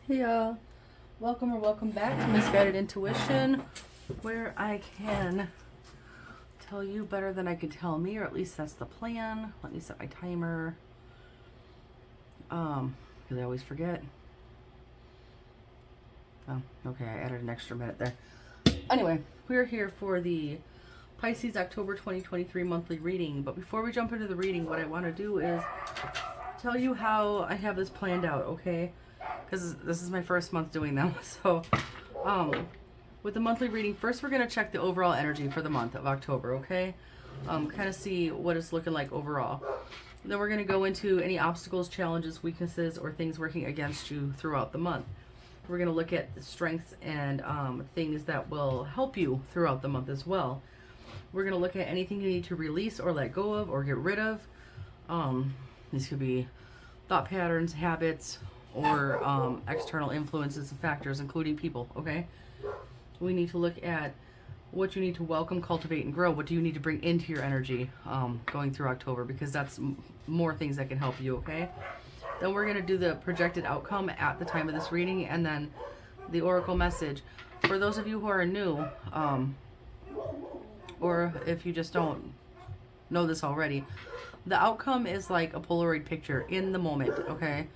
Hey y'all, welcome or welcome back to Misguided Intuition, where I can tell you better than I could tell me, or at least that's the plan. Let me set my timer, because I always forget. Oh, okay, I added an extra minute there. Anyway, we're here for the Pisces October 2023 monthly reading, but before we jump into the reading, what I want to do is tell you how I have this planned out, okay? Because this is my first month doing them. So with the monthly reading, first we're going to check the overall energy for the month of October, okay? Kind of see what it's looking like overall. Then we're going to go into any obstacles, challenges, weaknesses, or things working against you throughout the month. We're going to look at strengths and things that will help you throughout the month as well. We're going to look at anything you need to release or let go of or get rid of. These could be thought patterns, habits, or external influences and factors, including people, okay? We need to look at what you need to welcome, cultivate, and grow. What do you need to bring into your energy going through October? Because that's more things that can help you, okay? Then we're going to do the projected outcome at the time of this reading, and then the oracle message. For those of you who are new, or if you just don't know this already, the outcome is like a Polaroid picture in the moment, okay?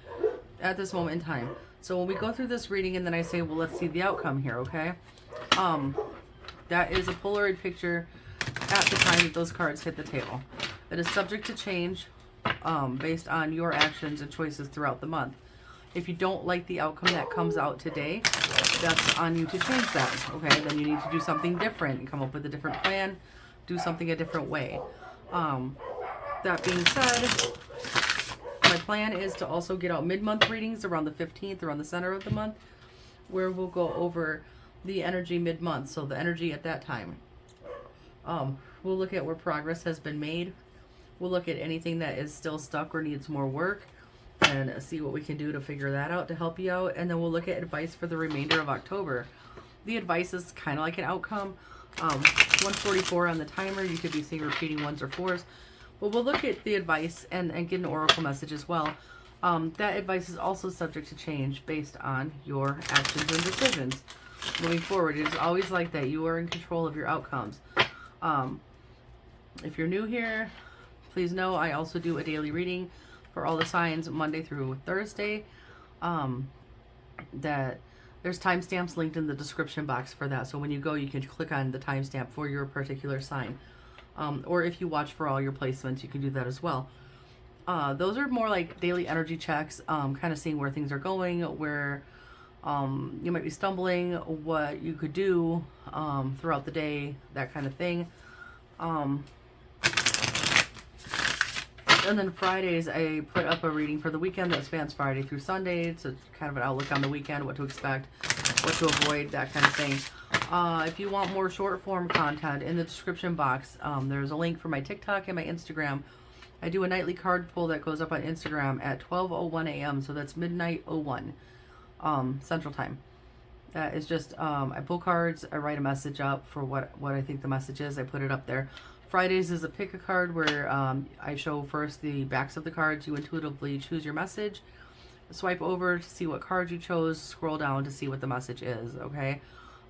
At this moment in time. So when we go through this reading and then I say, well, let's see the outcome here, okay? That is a Polaroid picture at the time that those cards hit the table. It is subject to change based on your actions and choices throughout the month. If you don't like the outcome that comes out today, that's on you to change that, okay? Then you need to do something different and come up with a different plan, do something a different way. That being said, my plan is to also get out mid-month readings around the 15th, around the center of the month, where we'll go over the energy mid-month, so the energy at that time. We'll look at where progress has been made. We'll look at anything that is still stuck or needs more work and see what we can do to figure that out to help you out. And then we'll look at advice for the remainder of October. The advice is kind of like an outcome. 144 on the timer. You could be seeing repeating ones or fours. Well, we'll look at the advice and get an oracle message as well. That advice is also subject to change based on your actions and decisions. Moving forward, it's always like that. You are in control of your outcomes. If you're new here, please know I also do a daily reading for all the signs Monday through Thursday. That there's timestamps linked in the description box for that. So when you go, you can click on the timestamp for your particular sign. Or if you watch for all your placements, you can do that as well. Those are more like daily energy checks, kind of seeing where things are going, where you might be stumbling, what you could do throughout the day, that kind of thing. And then Fridays, I put up a reading for the weekend that spans Friday through Sunday. It's kind of an outlook on the weekend, what to expect, what to avoid, that kind of thing. If you want more short form content, in the description box, there's a link for my TikTok and my Instagram. I do a nightly card pull that goes up on Instagram at 12:01 a.m. So that's midnight 01 Central Time. That is just, I pull cards, I write a message up for what I think the message is. I put it up there. Fridays is a pick a card where I show first the backs of the cards. You intuitively choose your message. Swipe over to see what card you chose. Scroll down to see what the message is, okay?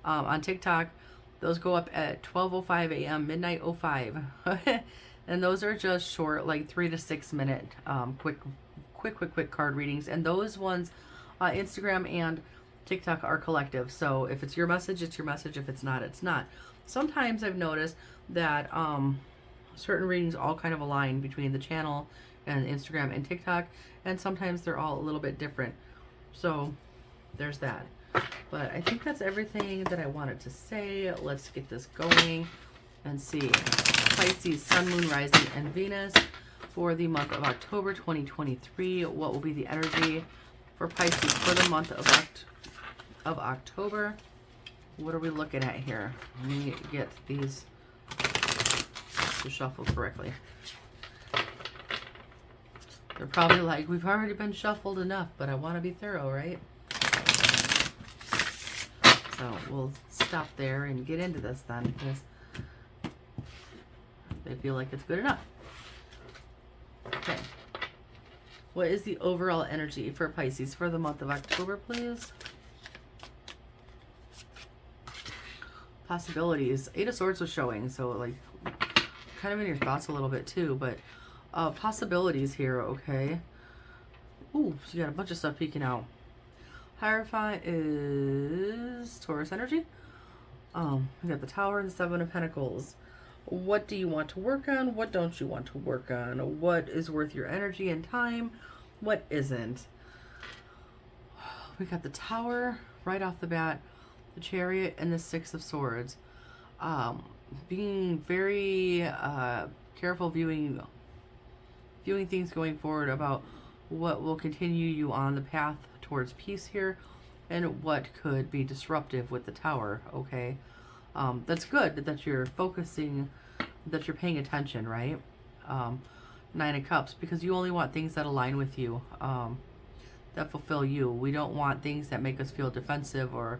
On TikTok, those go up at 12:05 a.m. midnight 05. And those are just short, like 3 to 6 minute quick card readings. And those ones, Instagram and TikTok are collective. So if it's your message, it's your message. If it's not, it's not. Sometimes I've noticed that certain readings all kind of align between the channel and Instagram and TikTok, and sometimes they're all a little bit different. So there's that. But I think that's everything that I wanted to say. Let's get this going and see. Pisces, Sun, Moon, Rising, and Venus for the month of October 2023. What will be the energy for Pisces for the month of October? What are we looking at here? Let me get these to shuffle correctly. They're probably like, we've already been shuffled enough, but I want to be thorough, right? So we'll stop there and get into this then, because they feel like it's good enough. Okay. What is the overall energy for Pisces for the month of October, please? Possibilities. Eight of Swords was showing, so like kind of in your thoughts a little bit too, but possibilities here, okay? Ooh, so you got a bunch of stuff peeking out. Hierophant is Taurus energy. We got the Tower and the Seven of Pentacles. What do you want to work on? What don't you want to work on? What is worth your energy and time? What isn't? We got the Tower right off the bat, the Chariot, and the Six of Swords. Being very careful viewing things going forward about what will continue you on the path towards peace here and what could be disruptive with the Tower, okay? That's good that you're focusing, that you're paying attention, right? Nine of Cups, because you only want things that align with you, that fulfill you. We don't want things that make us feel defensive or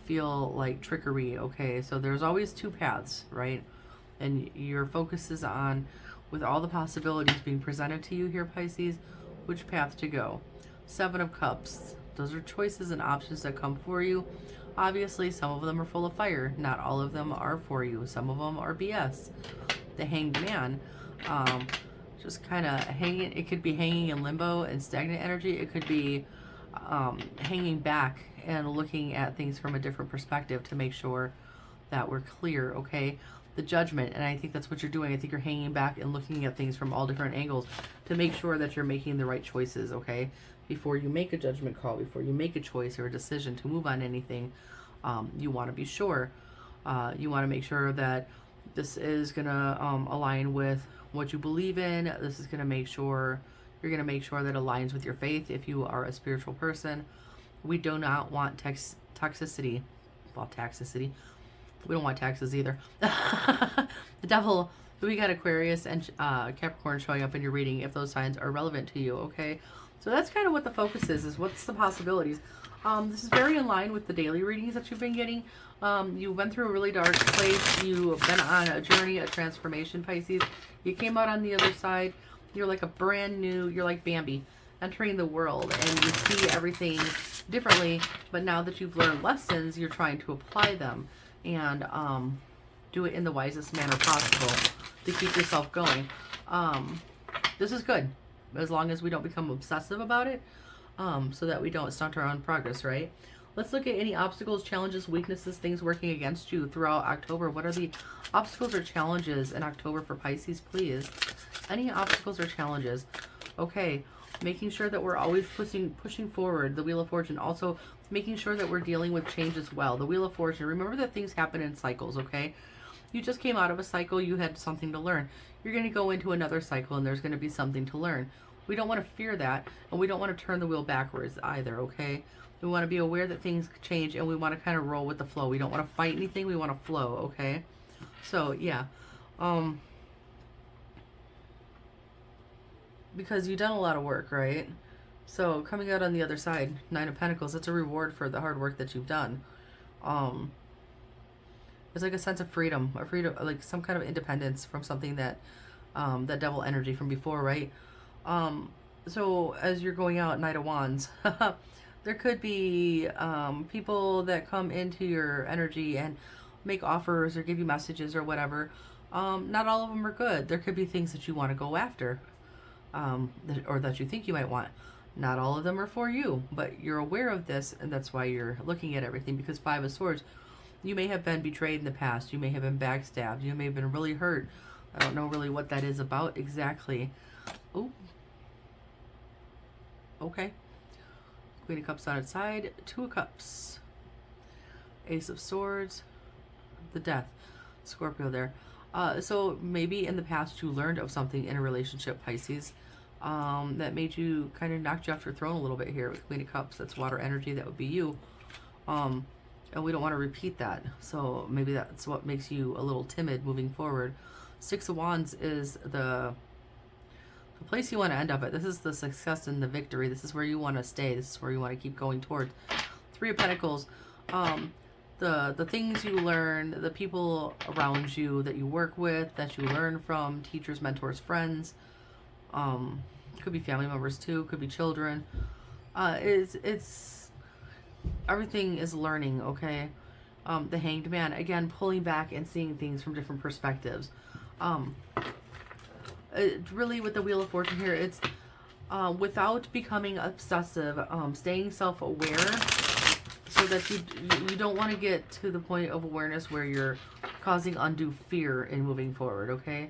feel like trickery, okay? So there's always two paths, right? And your focus is on, with all the possibilities being presented to you here, Pisces, which path to go. Seven of Cups. Those are choices and options that come for you. Obviously, some of them are full of fire. Not all of them are for you. Some of them are BS. The Hanged Man. Just kind of hanging. It could be hanging in limbo and stagnant energy. It could be hanging back and looking at things from a different perspective to make sure that we're clear, okay? The Judgment, and I think that's what you're doing. I think you're hanging back and looking at things from all different angles to make sure that you're making the right choices, okay? Before you make a judgment call, before you make a choice or a decision to move on anything, you want to be sure. You want to make sure that this is going to align with what you believe in. This is going to make sure, you're going to make sure that aligns with your faith if you are a spiritual person. We do not want toxicity. Well, toxicity. We don't want taxes either. The Devil. We got Aquarius and Capricorn showing up in your reading if those signs are relevant to you, okay? So that's kind of what the focus is what's the possibilities. This is very in line with the daily readings that you've been getting. You went through a really dark place. You've been on a journey, a transformation, Pisces. You came out on the other side. You're like a brand new, you're like Bambi entering the world, and you see everything differently. But now that you've learned lessons, you're trying to apply them and do it in the wisest manner possible to keep yourself going. This is good, as long as we don't become obsessive about it, so that we don't stunt our own progress, right? Let's look at any obstacles, challenges, weaknesses, things working against you throughout October. What are the obstacles or challenges in October for Pisces, please? Any obstacles or challenges? Okay, making sure that we're always pushing forward, the Wheel of Fortune. Also, making sure that we're dealing with change as well. The Wheel of Fortune, remember that things happen in cycles, okay? You just came out of a cycle, you had something to learn. You're going to go into another cycle and there's going to be something to learn. We don't want to fear that, and we don't want to turn the wheel backwards either, okay? We want to be aware that things change, and we want to kind of roll with the flow. We don't want to fight anything, we want to flow, okay? So, yeah. Because you've done a lot of work, right? So, coming out on the other side, Nine of Pentacles, it's a reward for the hard work that you've done. It's like a sense of freedom, like some kind of independence from something that, that devil energy from before, right? So as you're going out, Knight of Wands, there could be people that come into your energy and make offers or give you messages or whatever. Not all of them are good. There could be things that you want to go after, or that you think you might want. Not all of them are for you, but you're aware of this, and that's why you're looking at everything, because Five of Swords, you may have been betrayed in the past. You may have been backstabbed. You may have been really hurt. I don't know really what that is about exactly. Oh. Okay. Queen of Cups on its side. Two of Cups. Ace of Swords. The Death. Scorpio there. So maybe in the past you learned of something in a relationship, Pisces, that made you, kind of knocked you off your throne a little bit here with Queen of Cups. That's water energy. That would be you. And we don't want to repeat that. So maybe that's what makes you a little timid moving forward. Six of Wands is the place you want to end up at. This is the success and the victory. This is where you want to stay. This is where you want to keep going toward. Three of Pentacles. The things you learn, the people around you that you work with, that you learn from, teachers, mentors, friends. Could be family members too, could be children. It's everything is learning, okay? The Hanged Man, again, pulling back and seeing things from different perspectives. Really, with the Wheel of Fortune here, it's without becoming obsessive, staying self-aware, so that you don't want to get to the point of awareness where you're causing undue fear in moving forward, okay?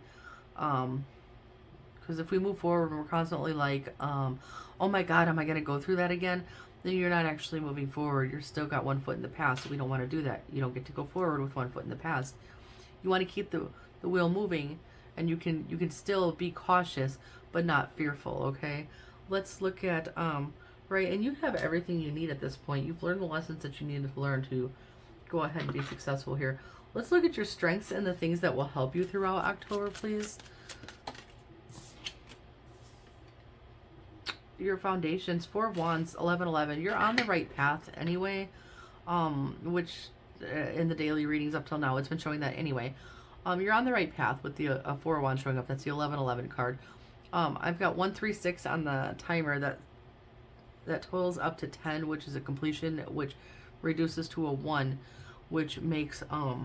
Because if we move forward and we're constantly like, oh my God, am I going to go through that again? Then you're not actually moving forward. You're still got one foot in the past. So we don't want to do that. You don't get to go forward with one foot in the past. You want to keep the wheel moving, and you can still be cautious, but not fearful, okay? Let's look at, right, and you have everything you need at this point. You've learned the lessons that you needed to learn to go ahead and be successful here. Let's look at your strengths and the things that will help you throughout October, please. Your foundations, 4 of Wands, 11-11. You're on the right path anyway, which in the daily readings up till now, it's been showing that anyway. You're on the right path with the 4 of Wands showing up. That's the 11-11 card. I've got 136 on the timer that totals up to 10, which is a completion, which reduces to a 1, which makes a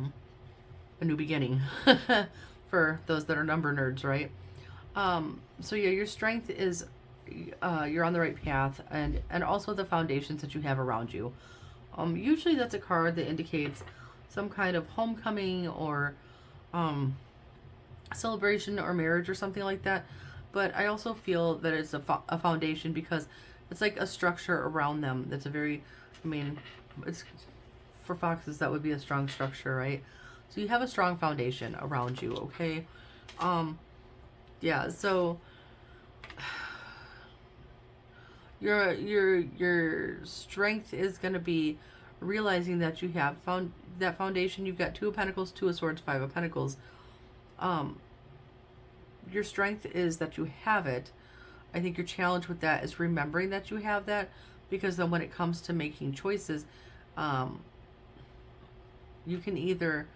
new beginning for those that are number nerds, right? So yeah, your strength is you're on the right path, and also the foundations that you have around you. Usually that's a card that indicates some kind of homecoming or celebration or marriage or something like that. But I also feel that it's a foundation, because it's like a structure around them. That's a very, I mean, it's for foxes, that would be a strong structure, right? So you have a strong foundation around you, okay? Yeah, so your strength is going to be realizing that you have found that foundation. You've got 2 of Pentacles, 2 of Swords, 5 of Pentacles. Your strength is that you have it. I think your challenge with that is remembering that you have that, because then when it comes to making choices, you can either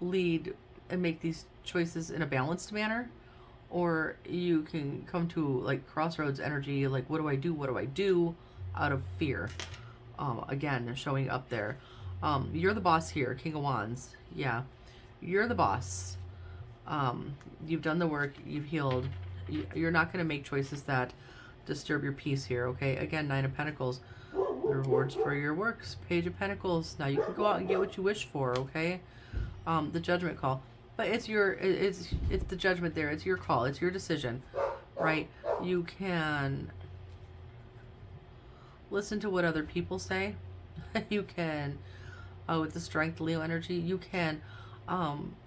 lead and make these choices in a balanced manner, or you can come to like crossroads energy, like what do I do? What do I do? Out of fear. Again, showing up there. You're the boss here, King of Wands. Yeah, you're the boss. You've done the work. You've healed. You're not going to make choices that disturb your peace here, okay? Again, 9 of Pentacles. The rewards for your works. Page of Pentacles. Now you can go out and get what you wish for, okay? The judgment call. But it's the judgment there. It's your call. It's your decision, right? You can listen to what other people say. You can, with the strength, Leo energy, you can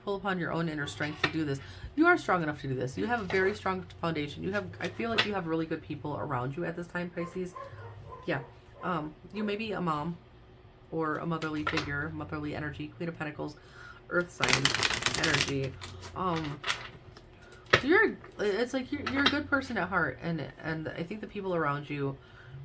pull upon your own inner strength to do this. You are strong enough to do this. You have a very strong foundation. I feel like you have really good people around you at this time, Pisces. Yeah. You may be a mom or a motherly figure, motherly energy, Queen of Pentacles, Earth sign energy. So it's like you're a good person at heart, and I think the people around you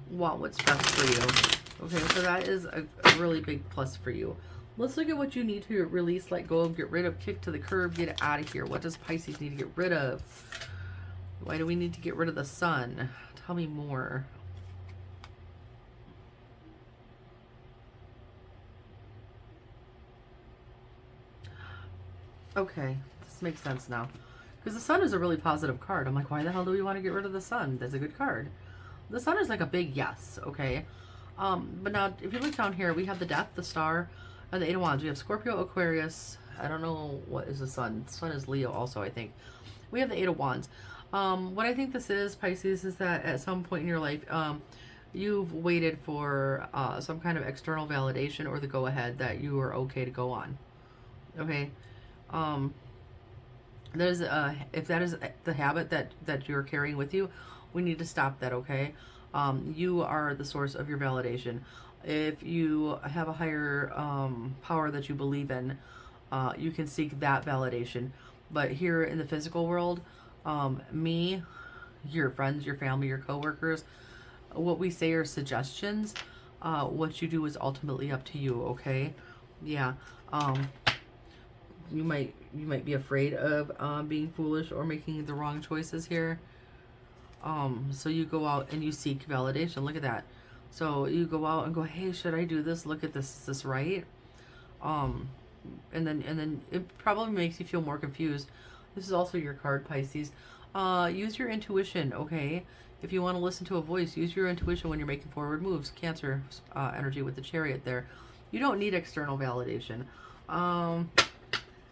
want what's best for you. Okay, so that is a really big plus for you. Let's look at what you need to release, let go of, get rid of, kick to the curb, get it out of here. What does Pisces need to get rid of? Why do we need to get rid of the sun? Tell me more. Okay, this makes sense now. Because the sun is a really positive card. I'm like, why the hell do we want to get rid of the sun? That's a good card. The sun is like a big yes, okay? But now, if you look down here, we have the Death, the Star, and the 8 of Wands. We have Scorpio, Aquarius. I don't know what is the sun. The sun is Leo also, I think. We have the 8 of Wands. What I think this is, Pisces, is that at some point in your life, you've waited for some kind of external validation or the go-ahead that you are okay to go on. Okay? If that is the habit that you're carrying with you, we need to stop that, okay? You are the source of your validation. If you have a higher power that you believe in, you can seek that validation. But here in the physical world, me, your friends, your family, your coworkers, what we say are suggestions. What you do is ultimately up to you, okay? Yeah. You might be afraid of being foolish or making the wrong choices here. So you go out and you seek validation. Look at that. So you go out and go, hey, should I do this? Look at this. Is this right? And then it probably makes you feel more confused. This is also your card, Pisces. Use your intuition, okay? If you want to listen to a voice, use your intuition when you're making forward moves. Cancer energy with the Chariot there. You don't need external validation.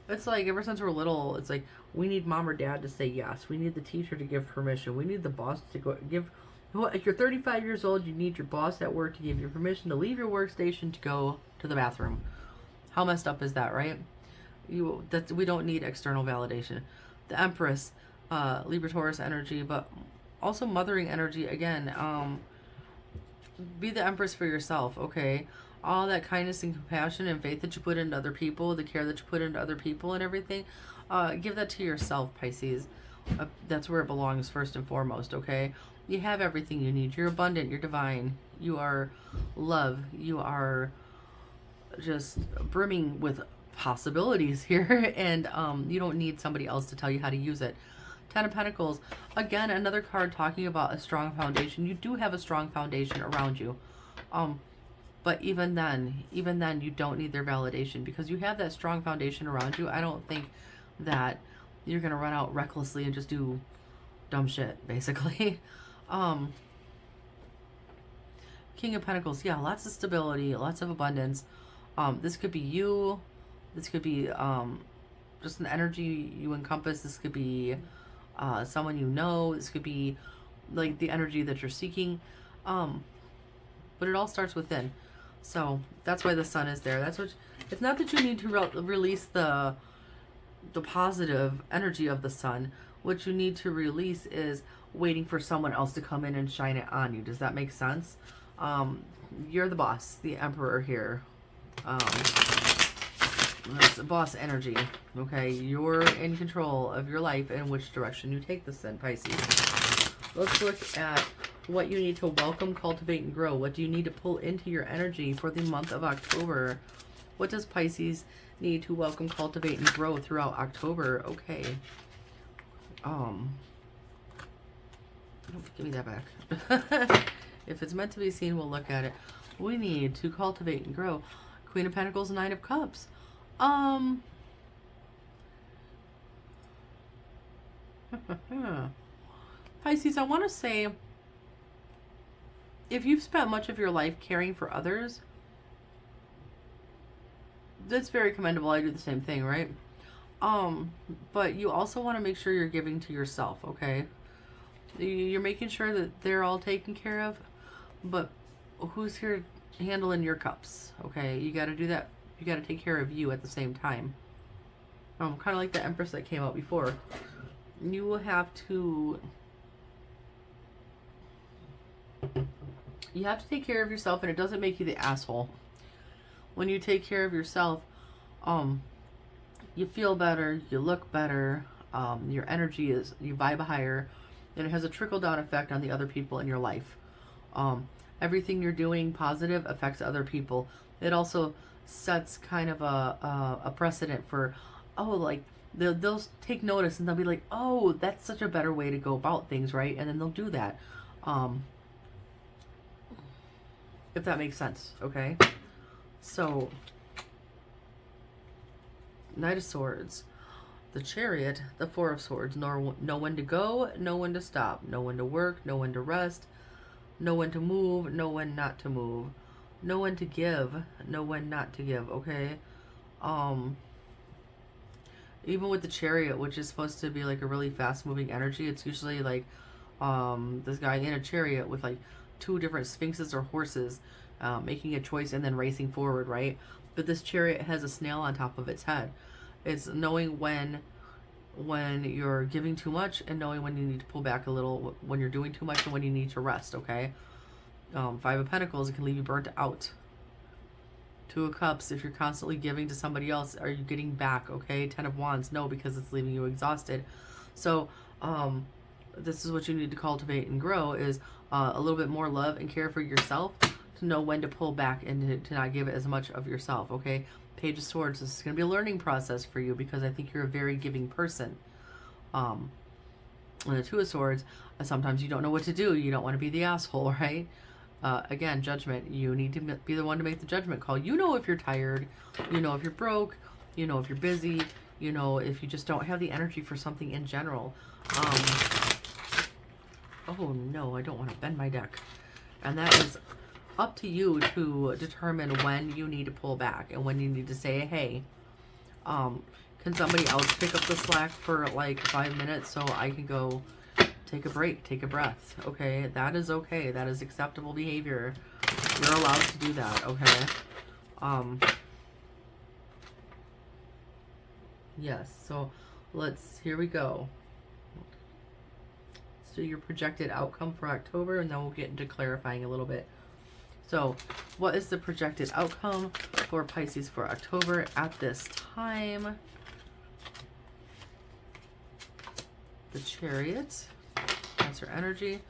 It's like ever since we're little, it's like we need mom or dad to say yes. We need the teacher to give permission. We need the boss to go give. If you're 35 years old, you need your boss at work to give you permission to leave your workstation to go to the bathroom. How messed up is that, right? We don't need external validation. The Empress, Libra Taurus energy, but also mothering energy again. Be the Empress for yourself, okay? All that kindness and compassion and faith that you put into other people, the care that you put into other people and everything, give that to yourself, Pisces. That's where it belongs first and foremost, okay? You have everything you need. You're abundant. You're divine. You are love. You are just brimming with possibilities here, and you don't need somebody else to tell you how to use it. Ten of Pentacles, again, another card talking about a strong foundation. You do have a strong foundation around you, but even then you don't need their validation because you have that strong foundation around you. I don't think that you're gonna run out recklessly and just do dumb shit, basically. King of Pentacles, yeah, lots of stability, lots of abundance. This could be you. This could be just an energy you encompass. This could be someone you know. This could be like the energy that you're seeking. But it all starts within. So that's why the sun is there. That's what. It's not that you need to release the positive energy of the sun. What you need to release is waiting for someone else to come in and shine it on you. Does that make sense? You're the boss, the emperor here. That's boss energy. Okay, you're in control of your life and which direction you take this in, Pisces. Let's look at what you need to welcome, cultivate, and grow. What do you need to pull into your energy for the month of October? What does Pisces need to welcome, cultivate, and grow throughout October? Okay. Give me that back. If it's meant to be seen, we'll look at it. We need to cultivate and grow. Queen of Pentacles, Nine of Cups. Pisces, I want to say, if you've spent much of your life caring for others, that's very commendable. I do the same thing, right? But you also want to make sure you're giving to yourself, okay? You're making sure that they're all taken care of, but who's here handling your cups, okay? You got to do that. You got to take care of you at the same time. Kind of like the Empress that came out before. You will have to take care of yourself, and it doesn't make you the asshole. When you take care of yourself, you feel better, you look better, your energy is, you vibe higher, and it has a trickle-down effect on the other people in your life. Everything you're doing positive affects other people. It also sets kind of a precedent for, like, they'll take notice and they'll be like, oh, that's such a better way to go about things, right? And then they'll do that. If that makes sense, okay? So, Knight of Swords, the Chariot, the Four of Swords. No one to go, no one to stop, no one to work, no one to rest, no one to move, no one not to move, no one to give, no one not to give, okay? Even with the Chariot, which is supposed to be like a really fast moving energy, it's usually like this guy in a chariot with like two different sphinxes or horses making a choice and then racing forward, right? But this Chariot has a snail on top of its head. It's knowing when you're giving too much and knowing when you need to pull back a little, when you're doing too much and when you need to rest, okay? Five of Pentacles, it can leave you burnt out. Two of Cups, if you're constantly giving to somebody else, are you getting back, okay? Ten of Wands, no, because it's leaving you exhausted. So, this is what you need to cultivate and grow, is a little bit more love and care for yourself, to know when to pull back and to not give it as much of yourself, okay? Page of Swords, this is going to be a learning process for you because I think you're a very giving person. And the Two of Swords, sometimes you don't know what to do. You don't want to be the asshole, right? Again, judgment. You need to be the one to make the judgment call. You know if you're tired. You know if you're broke. You know if you're busy. You know if you just don't have the energy for something in general. Oh no, I don't want to bend my deck. And that is up to you to determine when you need to pull back and when you need to say, hey, can somebody else pick up the slack for like 5 minutes so I can go take a break, take a breath? Okay, that is okay. That is acceptable behavior. You're allowed to do that, okay? Yes, so here we go. Let's do your projected outcome for October, and then we'll get into clarifying a little bit. So, what is the projected outcome for Pisces for October at this time? The Chariot. Cancer energy.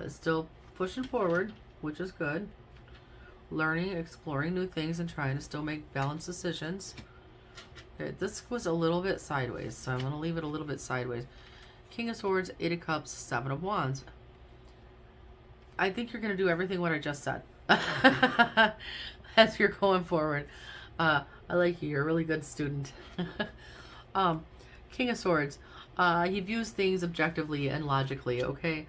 Still pushing forward, which is good. Learning, exploring new things, and trying to still make balanced decisions. Okay, this was a little bit sideways, so I'm going to leave it a little bit sideways. King of Swords, Eight of Cups, Seven of Wands. I think you're going to do everything what I just said. As you're going forward. I like you. You're a really good student. King of Swords. He views things objectively and logically, okay?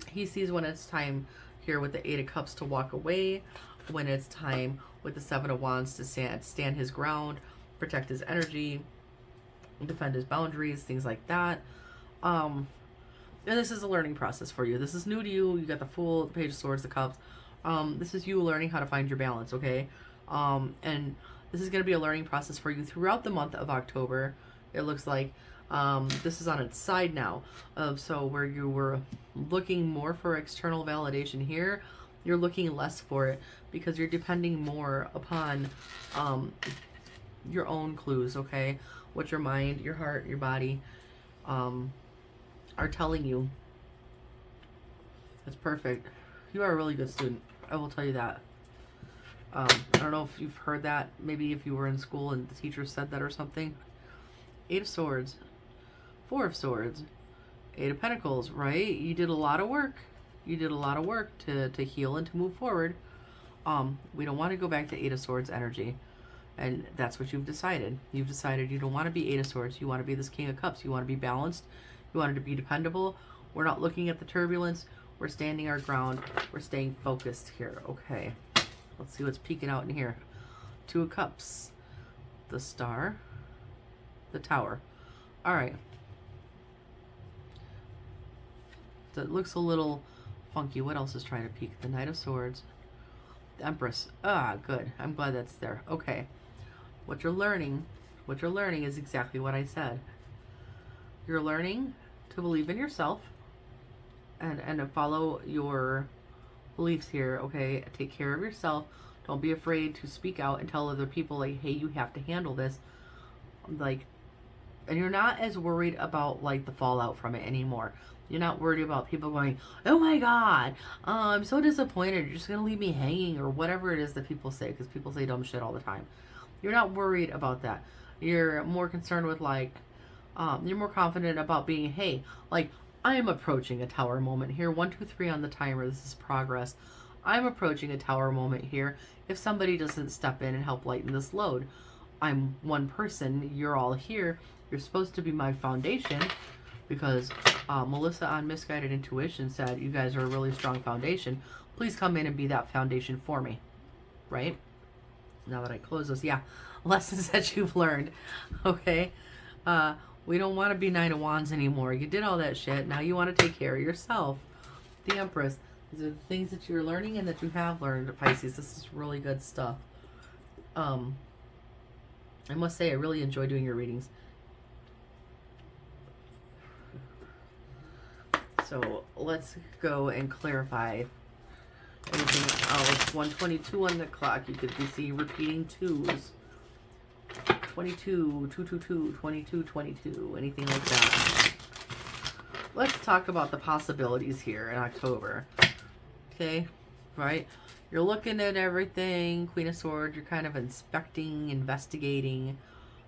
He sees when it's time here with the Eight of Cups to walk away, when it's time with the Seven of Wands to stand his ground, protect his energy, defend his boundaries, things like that. And this is a learning process for you. This is new to you. You got the Fool, the Page of Swords, the Cups. This is you learning how to find your balance, okay? And this is going to be a learning process for you throughout the month of October. It looks like this is on its side now. So where you were looking more for external validation here, you're looking less for it because you're depending more upon your own clues, okay? What your mind, your heart, your body are telling you. That's perfect. You are a really good student. I will tell you that. I don't know if you've heard that. Maybe if you were in school and the teacher said that or something. Eight of Swords. Four of Swords. Eight of Pentacles, right? You did a lot of work. You did a lot of work to heal and to move forward. We don't want to go back to Eight of Swords energy. And that's what you've decided. You've decided you don't want to be Eight of Swords. You want to be this King of Cups. You want to be balanced. You want it to be dependable. We're not looking at the turbulence. We're standing our ground. We're staying focused here. Okay. Let's see what's peeking out in here. Two of Cups. The Star. The Tower. Alright. That looks a little funky. What else is trying to peek? The Knight of Swords. The Empress. Ah, good. I'm glad that's there. Okay. What you're learning is exactly what I said. You're learning to believe in yourself and to follow your beliefs here, okay? Take care of yourself. Don't be afraid to speak out and tell other people, like, hey, you have to handle this. Like, and you're not as worried about, like, the fallout from it anymore. You're not worried about people going, oh my God, I'm so disappointed. You're just going to leave me hanging or whatever it is that people say, because people say dumb shit all the time. You're not worried about that. You're more concerned with, like, you're more confident about being, hey, like, I am approaching a tower moment here. 1, 2, 3 on the timer. This is progress. I'm approaching a tower moment here. If somebody doesn't step in and help lighten this load, I'm one person. You're all here. You're supposed to be my foundation because Melissa on Misguided Intuition said you guys are a really strong foundation. Please come in and be that foundation for me. Right? Now that I close this, yeah. Lessons that you've learned. Okay? We don't want to be Nine of Wands anymore. You did all that shit. Now you want to take care of yourself. The Empress. These are the things that you're learning and that you have learned, Pisces. This is really good stuff. I must say, I really enjoy doing your readings. So let's go and clarify anything else. 122 on the clock. You could see repeating twos. 22, 222, 22, 22, anything like that. Let's talk about the possibilities here in October. Okay, right? You're looking at everything. Queen of Swords, you're kind of inspecting, investigating.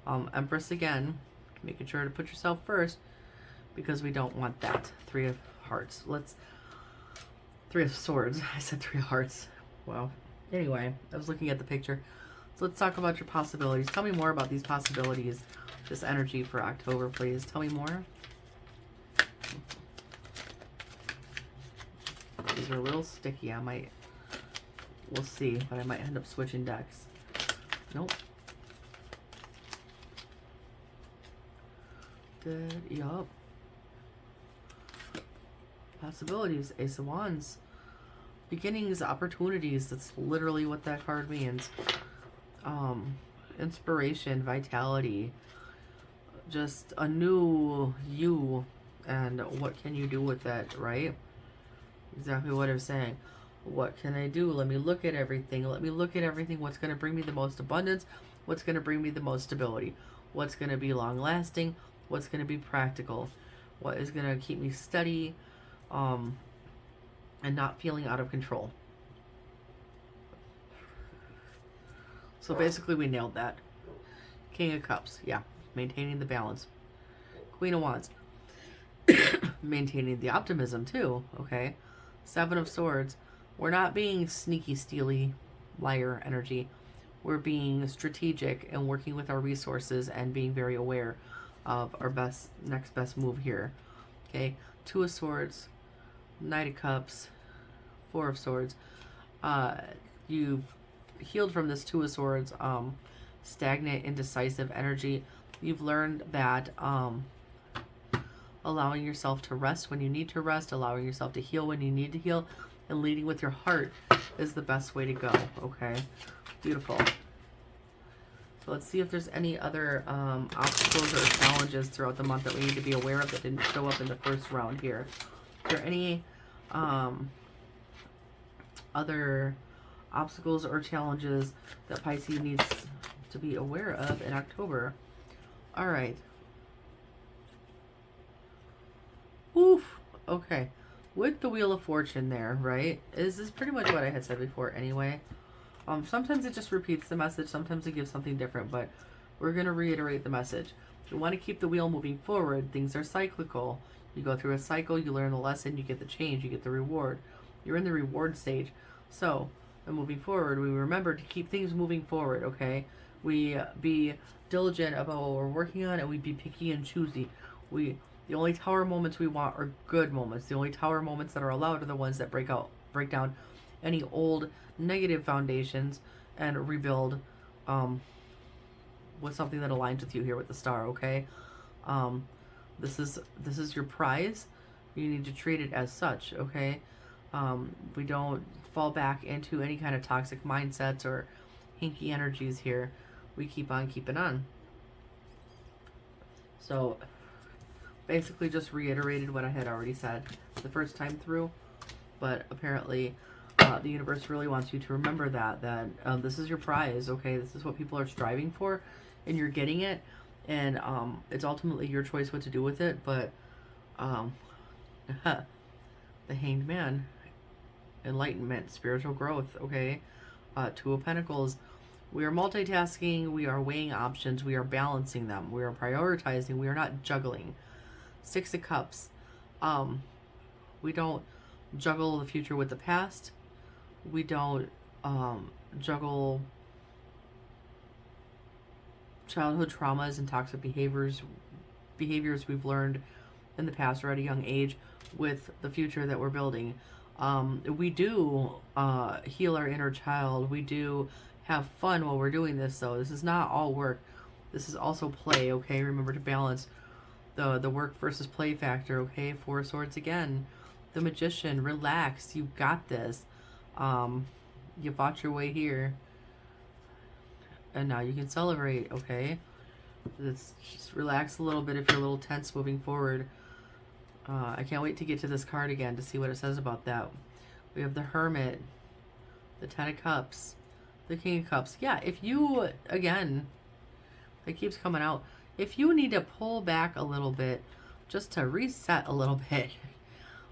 Empress again, making sure to put yourself first. because we don't want that. Three of Hearts. Three of Swords. I said Three of Hearts. Wow. Anyway, I was looking at the picture. So let's talk about your possibilities. Tell me more about these possibilities. This energy for October, please. Tell me more. These are a little sticky. We'll see, but I might end up switching decks. Nope. Yup. Possibilities. Ace of Wands. Beginnings, opportunities. That's literally what that card means. Inspiration, vitality. Just a new you. And what can you do with that, right? Exactly what I was saying. What can I do? Let me look at everything. Let me look at everything. What's going to bring me the most abundance? What's going to bring me the most stability? What's going to be long lasting? What's going to be practical? What is going to keep me steady and not feeling out of control? So basically we nailed that. King of Cups. Yeah. Maintaining the balance. Queen of Wands. Maintaining the optimism too. Okay. Seven of Swords. We're not being sneaky, steely, liar energy. We're being strategic and working with our resources and being very aware of our next best move here. Okay, Two of Swords, Knight of Cups, Four of Swords. You've healed from this Two of Swords, stagnant, indecisive energy. You've learned that allowing yourself to rest when you need to rest, allowing yourself to heal when you need to heal, and leading with your heart is the best way to go. Okay, beautiful. So let's see if there's any other obstacles or challenges throughout the month that we need to be aware of that didn't show up in the first round here. Is there any other obstacles or challenges that Pisces needs to be aware of in October? All right. Oof. Okay. With the Wheel of Fortune there, right? This is pretty much what I had said before anyway. Sometimes it just repeats the message. Sometimes it gives something different, but we're going to reiterate the message. You want to keep the wheel moving forward. Things are cyclical. You go through a cycle, you learn the lesson, you get the change, you get the reward. You're in the reward stage. So, moving forward, we remember to keep things moving forward, okay? We be diligent about what we're working on, and we be picky and choosy. The only tower moments we want are good moments. The only tower moments that are allowed are the ones that break down any old negative foundations and rebuild with something that aligns with you here with the star, okay? This is your prize. You need to treat it as such, okay? We don't fall back into any kind of toxic mindsets or hinky energies here. We keep on keeping on. So basically just reiterated what I had already said the first time through, but apparently the universe really wants you to remember that this is your prize, okay? This is what people are striving for, and you're getting it, and it's ultimately your choice what to do with it. But the Hanged Man, enlightenment, spiritual growth, okay? Two of Pentacles. We are multitasking, we are weighing options, we are balancing them, we are prioritizing, we are not juggling. Six of Cups. We don't juggle the future with the past. We don't juggle childhood traumas and toxic behaviors we've learned in the past or at a young age with the future that we're building. We do heal our inner child. We do have fun while we're doing this, though. This is not all work. This is also play, okay? Remember to balance the work versus play factor, okay? Four of Swords again. The Magician, relax. You've got this. You fought your way here. And now you can celebrate, okay? Just relax a little bit if you're a little tense moving forward. I can't wait to get to this card again to see what it says about that. We have the Hermit, the Ten of Cups, the King of Cups. Yeah, if you, again, it keeps coming out. If you need to pull back a little bit, just to reset a little bit.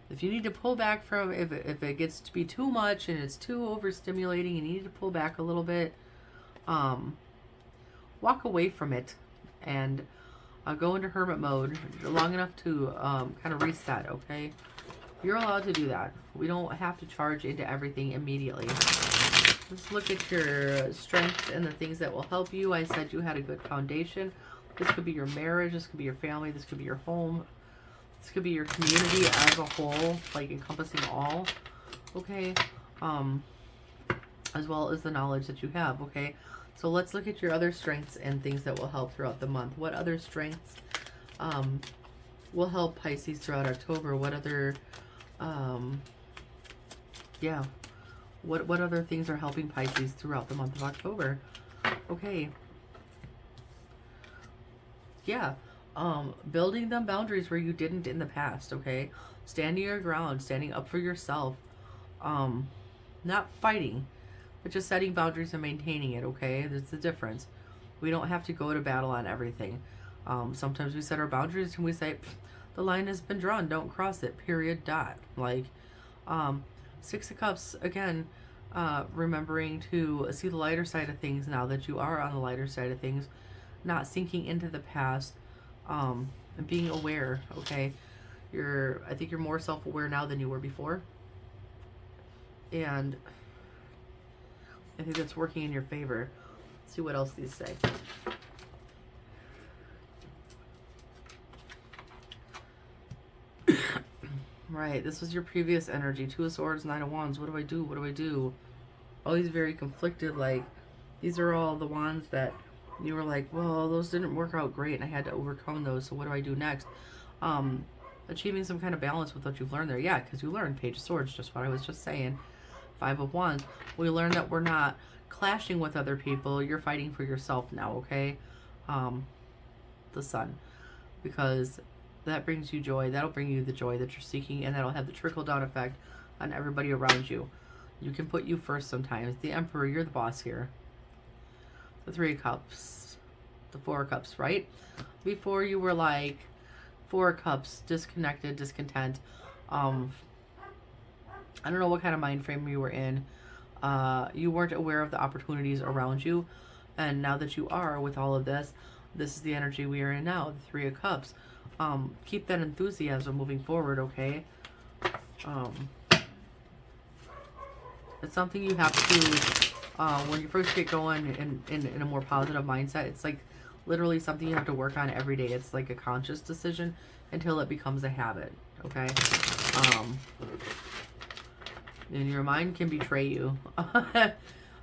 If you need to pull back from, if it gets to be too much and it's too overstimulating and you need to pull back a little bit, walk away from it and Go into hermit mode long enough to kind of reset, okay? You're allowed to do that. We don't have to charge into everything immediately. Let's look at your strengths and the things that will help you. I said you had a good foundation. This could be your marriage. This could be your family. This could be your home. This could be your community as a whole, like encompassing all, okay? As well as the knowledge that you have, okay? So let's look at your other strengths and things that will help throughout the month. What other strengths will help Pisces throughout October? What other, yeah, what other things are helping Pisces throughout the month of October? Okay. Yeah. Building them boundaries where you didn't in the past, okay? Standing your ground, standing up for yourself. Not fighting, but just setting boundaries and maintaining it, okay? There's the difference. We don't have to go to battle on everything. Sometimes we set our boundaries and we say, the line has been drawn, don't cross it, period, dot. Like, Six of Cups, again, remembering to see the lighter side of things now that you are on the lighter side of things, not sinking into the past, and being aware, okay? I think you're more self-aware now than you were before. And I think that's working in your favor. Let's see what else these say. Right, this was your previous energy. Two of Swords, Nine of Wands. What do I do? What do I do? All these very conflicted, like, these are all the wands that you were like, well, those didn't work out great and I had to overcome those, so what do I do next? Achieving some kind of balance with what you've learned there. Yeah, because you learned Page of Swords, just what I was just saying. Five of Wands. We learned that we're not clashing with other people. You're fighting for yourself now, okay? The Sun. Because that brings you joy. That'll bring you the joy that you're seeking, and that'll have the trickle-down effect on everybody around you. You can put you first sometimes. The Emperor, you're the boss here. The Three of Cups. The Four of Cups, right? Before you were like Four of Cups, disconnected, discontent. I don't know what kind of mind frame you were in. You weren't aware of the opportunities around you. And now that you are with all of this, this is the energy we are in now, the Three of Cups. Keep that enthusiasm moving forward, okay? It's something you have to, when you first get going in a more positive mindset, it's like literally something you have to work on every day. It's like a conscious decision until it becomes a habit, okay? And your mind can betray you.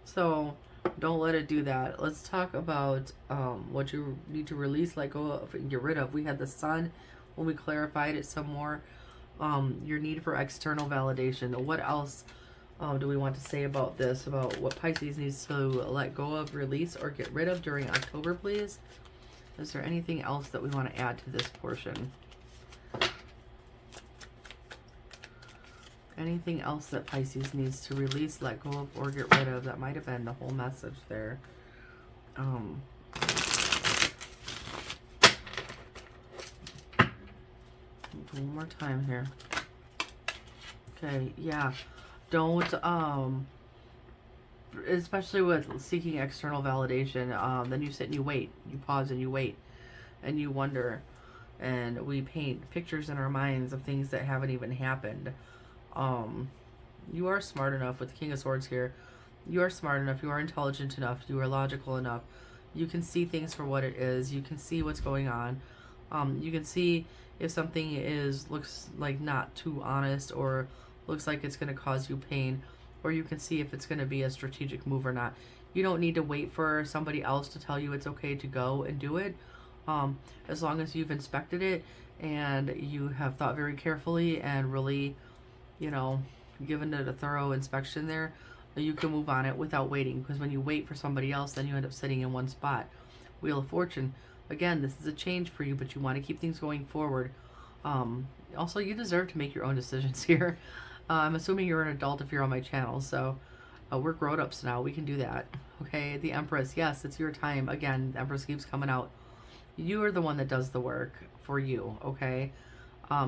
So don't let it do that. Let's talk about what you need to release, let go of, and get rid of. We had the Sun when we clarified it some more. Your need for external validation. What else do we want to say about this, about what Pisces needs to let go of, release, or get rid of during October, please? Is there anything else that we want to add to this portion? Anything else that Pisces needs to release, let go of, or get rid of? That might have been the whole message there. One more time here. Okay, yeah. Don't, especially with seeking external validation, then you sit and you wait. You pause and you wait. And you wonder. And we paint pictures in our minds of things that haven't even happened. You are smart enough with the King of Swords here. You are smart enough. You are intelligent enough. You are logical enough. You can see things for what it is. You can see what's going on. You can see if something looks like not too honest, or looks like it's going to cause you pain, or you can see if it's going to be a strategic move or not. You don't need to wait for somebody else to tell you it's okay to go and do it. As long as you've inspected it and you have thought very carefully and really, you know, given it a thorough inspection there, you can move on it without waiting. Because when you wait for somebody else, then you end up sitting in one spot. Wheel of Fortune. Again, this is a change for you, but you want to keep things going forward. Also, you deserve to make your own decisions here. I'm assuming you're an adult if you're on my channel, so we're grown-ups now. We can do that. Okay, the Empress. Yes, it's your time. Again, the Empress keeps coming out. You are the one that does the work for you, okay?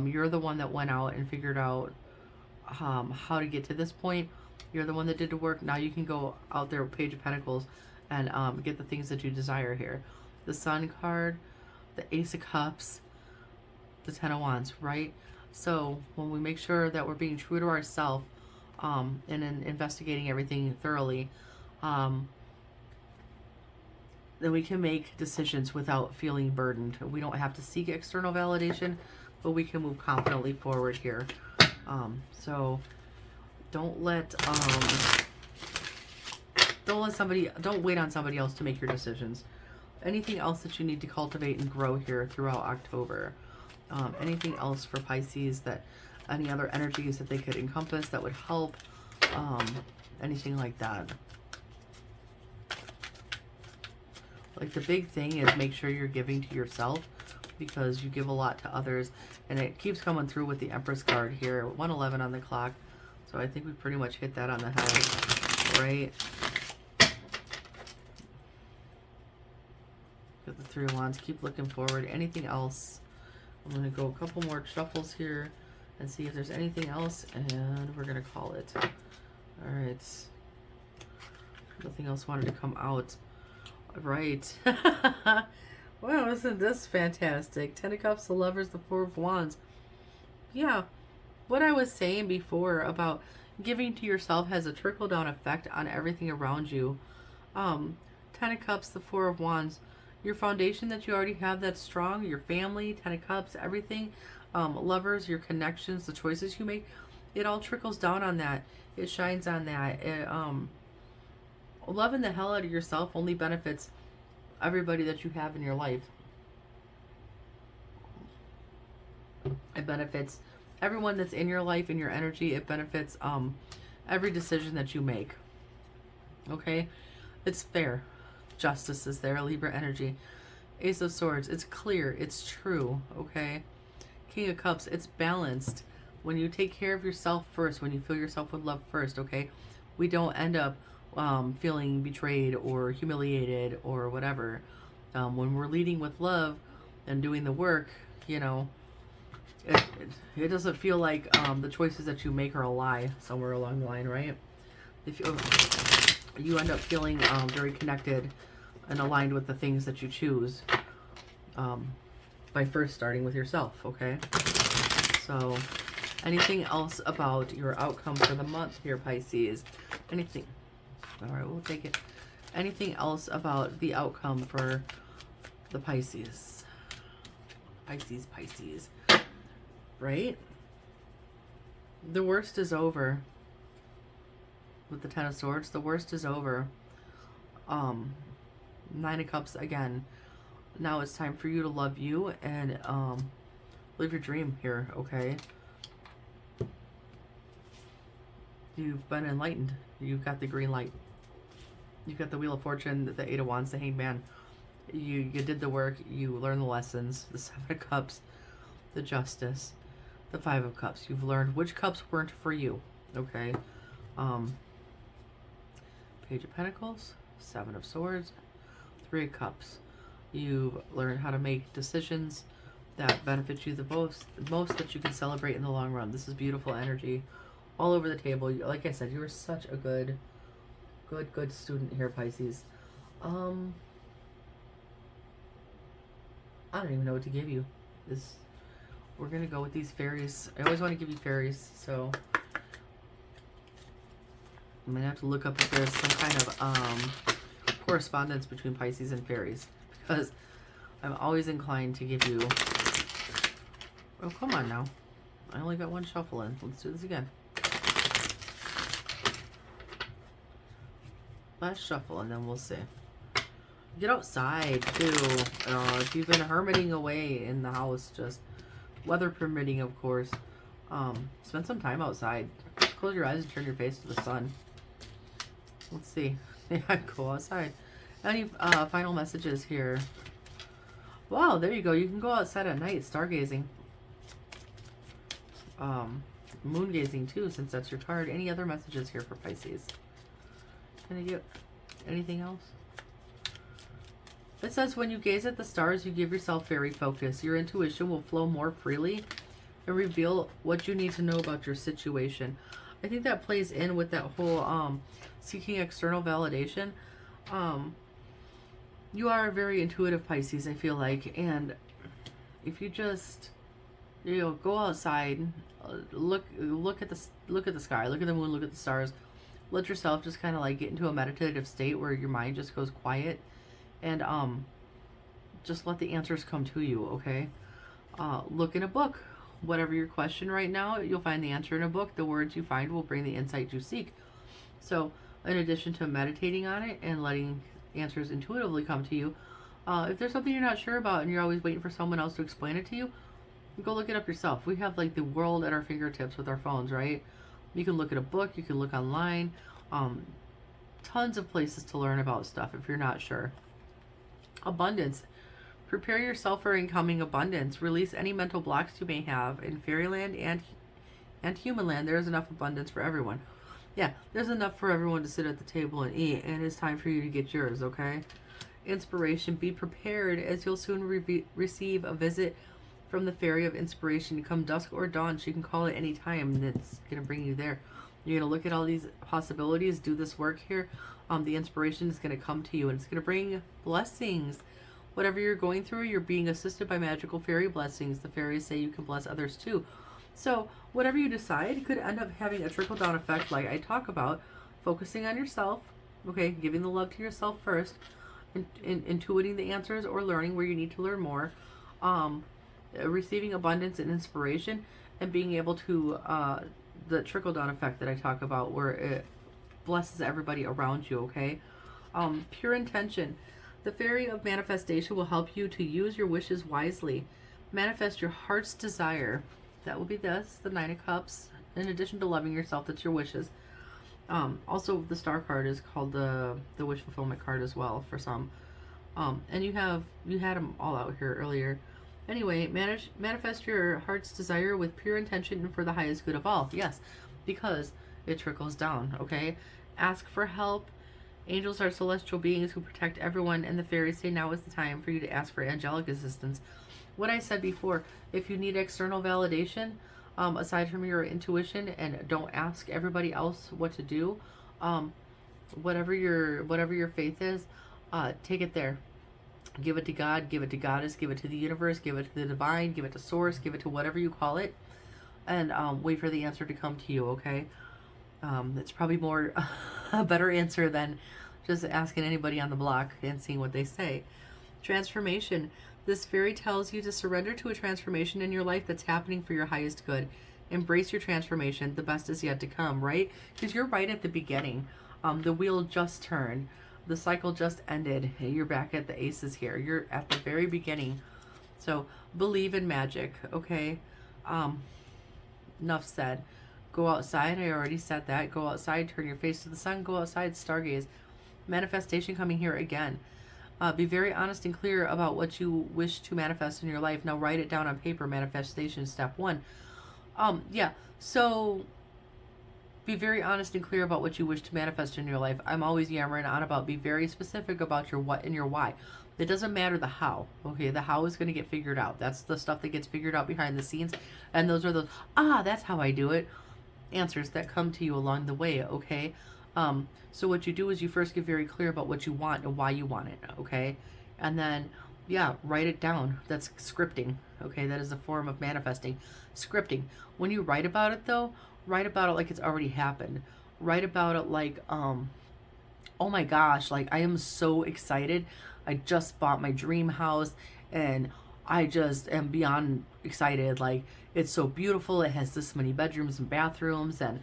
You're the one that went out and figured out how to get to this point. You're the one that did the work. Now you can go out there with Page of Pentacles and get the things that you desire here. The Sun card. the Ace of Cups, the Ten of Wands, right? So when we make sure that we're being true to ourselves, and in investigating everything thoroughly, then we can make decisions without feeling burdened. We don't have to seek external validation, but we can move confidently forward here. So don't wait on somebody else to make your decisions. Anything else that you need to cultivate and grow here throughout October? Anything else for Pisces, that any other energies that they could encompass that would help? Anything like that. Like, the big thing is make sure you're giving to yourself, because you give a lot to others. And it keeps coming through with the Empress card here, 111 on the clock. So I think we pretty much hit that on the head, right? Got the Three of Wands. Keep looking forward. Anything else? I'm going to go a couple more shuffles here and see if there's anything else, and we're going to call it. All right. Nothing else wanted to come out. Right. Wow, isn't this fantastic? Ten of Cups, the Lovers, the Four of Wands. Yeah, what I was saying before about giving to yourself has a trickle-down effect on everything around you. Ten of Cups, the Four of Wands. Your foundation that you already have that's strong, your family, Ten of Cups, everything. Lovers, your connections, the choices you make, it all trickles down on that. It shines on that. Loving the hell out of yourself only benefits everybody that you have in your life. It benefits everyone that's in your life, in your energy. It benefits every decision that you make. Okay? It's fair. Justice is there. Libra energy. Ace of Swords. It's clear. It's true. Okay? King of Cups. It's balanced. When you take care of yourself first, when you fill yourself with love first, okay? We don't end up feeling betrayed or humiliated or whatever. When we're leading with love and doing the work, you know, it doesn't feel like the choices that you make are a lie somewhere along the line, right? If you end up feeling very connected and aligned with the things that you choose by first starting with yourself, okay? So anything else about your outcome for the month here, Pisces? Anything? All right, we'll take it. Anything else about the outcome for the Pisces? Pisces. Right? The worst is over. With the Ten of Swords, the worst is over. Nine of Cups again. Now it's time for you to love you and live your dream here, okay? You've been enlightened. You've got the green light. You've got the Wheel of Fortune, the Eight of Wands, the Hanged Man. You did the work. You learned the lessons. The Seven of Cups, the Justice, the Five of Cups. You've learned which cups weren't for you. Okay. Page of Pentacles, Seven of Swords, Three of Cups. You've learned how to make decisions that benefit you the most that you can celebrate in the long run. This is beautiful energy all over the table. Like I said, you were such a good student here, Pisces. I don't even know what to give you. We're gonna go with these fairies. I always want to give you fairies, so I'm gonna have to look up if there's some kind of correspondence between Pisces and fairies, because I'm always inclined to give you. Oh, come on now! I only got one shuffle in. Let's do this again. Last shuffle, and then we'll see. Get outside, too. If you've been hermiting away in the house, just weather permitting, of course, spend some time outside. Just close your eyes and turn your face to the sun. Let's see. Yeah, go outside. Any final messages here? Wow, there you go. You can go outside at night, stargazing. Moon gazing, too, since that's your card. Any other messages here for Pisces? Can I get anything else? It says, when you gaze at the stars, you give yourself fairy focus. Your intuition will flow more freely and reveal what you need to know about your situation. I think that plays in with that whole seeking external validation. You are a very intuitive Pisces, I feel like, and if you just, you know, go outside, look at the sky, look at the moon, look at the stars, let yourself just kind of like get into a meditative state where your mind just goes quiet, and just let the answers come to you. Okay, look in a book. Whatever your question right now, you'll find the answer in a book. The words you find will bring the insight you seek. So in addition to meditating on it and letting answers intuitively come to you, if there's something you're not sure about and you're always waiting for someone else to explain it to you, go look it up yourself. We have like the world at our fingertips with our phones, right? You can look at a book, you can look online, tons of places to learn about stuff if you're not sure. Abundance. Prepare yourself for incoming abundance. Release any mental blocks you may have. In fairyland and humanland, there is enough abundance for everyone. Yeah, there's enough for everyone to sit at the table and eat, and it's time for you to get yours, okay? Inspiration. Be prepared, as you'll soon receive a visit from the fairy of inspiration. Come dusk or dawn, she can call at any time, and it's going to bring you there. You're going to look at all these possibilities, do this work here. The inspiration is going to come to you, and it's going to bring blessings. Whatever you're going through, you're being assisted by magical fairy blessings. The fairies say you can bless others too. So whatever you decide could end up having a trickle-down effect like I talk about. Focusing on yourself, okay, giving the love to yourself first, intuiting the answers or learning where you need to learn more, receiving abundance and inspiration, and being able to, the trickle-down effect that I talk about where it blesses everybody around you, okay? Pure intention. The fairy of manifestation will help you to use your wishes wisely. Manifest your heart's desire. That will be this, the Nine of Cups. In addition to loving yourself, that's your wishes. Also, the Star card is called the wish fulfillment card as well for some. And you had them all out here earlier. Anyway, manifest your heart's desire with pure intention and for the highest good of all. Yes, because it trickles down, okay? Ask for help. Angels are celestial beings who protect everyone, and the fairies say now is the time for you to ask for angelic assistance. What I said before, if you need external validation, aside from your intuition, and don't ask everybody else what to do, whatever your faith is, take it there. Give it to God, give it to Goddess, give it to the universe, give it to the divine, give it to source, give it to whatever you call it, and wait for the answer to come to you, okay? It's probably more a better answer than just asking anybody on the block and seeing what they say. Transformation. This fairy tells you to surrender to a transformation in your life that's happening for your highest good. Embrace your transformation. The best is yet to come, right? Because you're right at the beginning. The wheel just turned. The cycle just ended. You're back at the aces here. You're at the very beginning. So believe in magic, okay? Enough said. Go outside. I already said that. Go outside. Turn your face to the sun. Go outside. Stargaze. Manifestation coming here again. Be very honest and clear about what you wish to manifest in your life. Now write it down on paper. Manifestation step 1. Yeah. So be very honest and clear about what you wish to manifest in your life. I'm always yammering on about be very specific about your what and your why. It doesn't matter the how. Okay, the how is going to get figured out. That's the stuff that gets figured out behind the scenes. And those are those, that's how I do it, answers that come to you along the way, okay? So what you do is you first get very clear about what you want and why you want it, okay? And then, yeah, write it down. That's scripting, okay? That is a form of manifesting. Scripting. When you write about it, though, write about it like it's already happened. Write about it like, oh my gosh, like I am so excited. I just bought my dream house and I just am beyond excited. Like, it's so beautiful. It has this many bedrooms and bathrooms and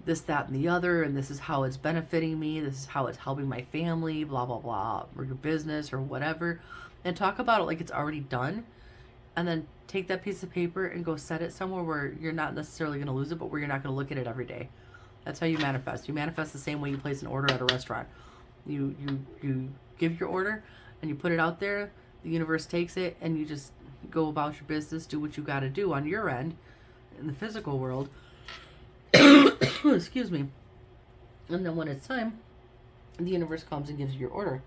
this, that, and the other. And this is how it's benefiting me. This is how it's helping my family, blah, blah, blah, or your business or whatever. And talk about it like it's already done. And then take that piece of paper and go set it somewhere where you're not necessarily going to lose it, but where you're not going to look at it every day. That's how you manifest. You manifest the same way you place an order at a restaurant. You give your order and you put it out there. The universe takes it and you just go about your business, do what you got to do on your end in the physical world. Excuse me. And then when it's time, the universe comes and gives you your order.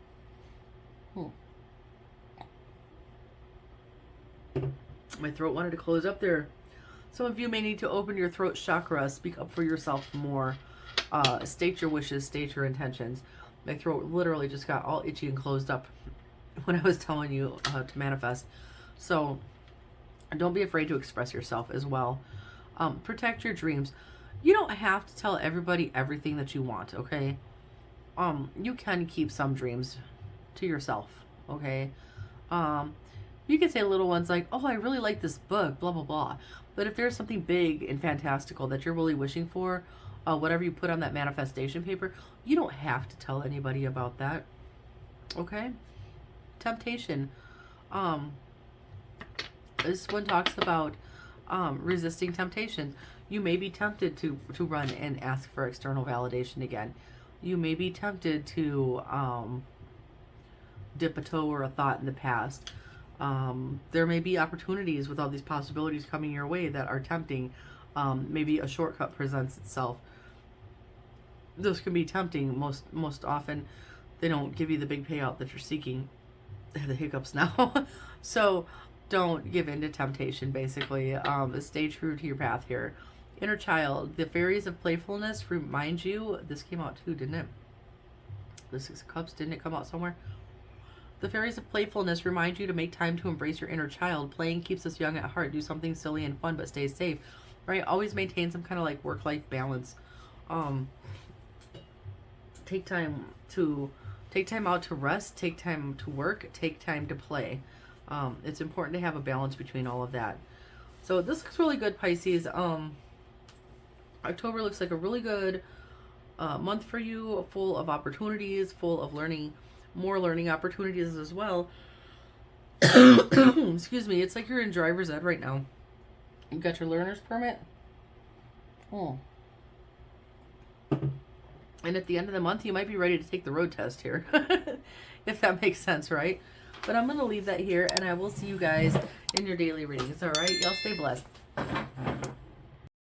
My throat wanted to close up there. Some of you may need to open your throat chakra, speak up for yourself more, state your wishes, state your intentions. My throat literally just got all itchy and closed up when I was telling you to manifest. So don't be afraid to express yourself as well. Protect your dreams. You don't have to tell everybody everything that you want, okay? You can keep some dreams to yourself, okay? You can say little ones like, oh, I really like this book, blah, blah, blah. But if there's something big and fantastical that you're really wishing for, whatever you put on that manifestation paper, you don't have to tell anybody about that, okay? Temptation. This one talks about resisting temptation. You may be tempted to run and ask for external validation again. You may be tempted to dip a toe or a thought in the past. There may be opportunities with all these possibilities coming your way that are tempting. Maybe a shortcut presents itself. This can be tempting. Most often, they don't give you the big payout that you're seeking. I have the hiccups now. So don't give in to temptation, basically. Stay true to your path here. Inner child. The fairies of playfulness remind you. This came out too, didn't it? The Six of Cups, didn't it come out somewhere? The fairies of playfulness remind you to make time to embrace your inner child. Playing keeps us young at heart. Do something silly and fun, but stay safe. Right? Always maintain some kind of like work-life balance. Take time out to rest. Take time to work. Take time to play. It's important to have a balance between all of that. So this looks really good, Pisces. October looks like a really good month for you, full of opportunities, full of learning, more learning opportunities as well. Excuse me. It's like you're in driver's ed right now. You got your learner's permit. Oh. And at the end of the month, you might be ready to take the road test here. If that makes sense, right? But I'm going to leave that here, and I will see you guys in your daily readings, all right? Y'all stay blessed.